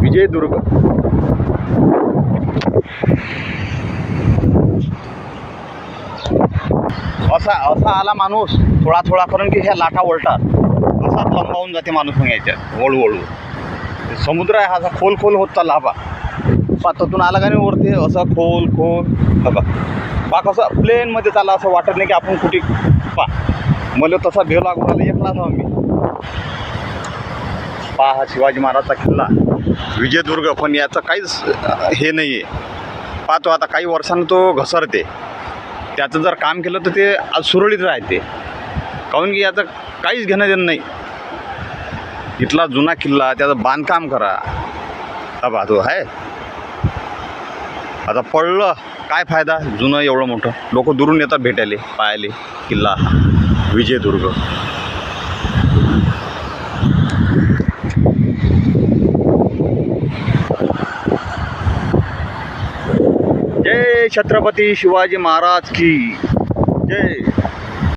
विजयदुर्ग. असा आला माणूस थोडा थोडा करून की ह्या लाटा वळतात, असा लंबावून जाते माणूस मग याच्यात वळू. समुद्र आहे हा असा खोल होत चालला. हा पातातून आला का नाही वरती असं खोल बघा कसं प्लेनमध्ये चालला, असं वाटत नाही की आपण कुठे मला तसा भेव लागून आला. एकला जाऊ मी हा शिवाजी महाराजचा किल्ला विजयदुर्ग. पण याचं काहीच हे नाही आहे. पाहतो आता काही वर्षांनी तो घसरते. त्याचं जर काम केलं तर ते आज सुरळीत राहते, काहून की याचं काहीच घेणं देणं नाही. इथला जुना किल्ला त्याचं बांधकाम करा. हा पाहतो आहे आता पडलं काय फायदा. जुनं एवढं मोठं लोक दुरून येतात भेटायले पाहायले किल्ला विजयदुर्ग. जय छत्रपती शिवाजी महाराज की जय.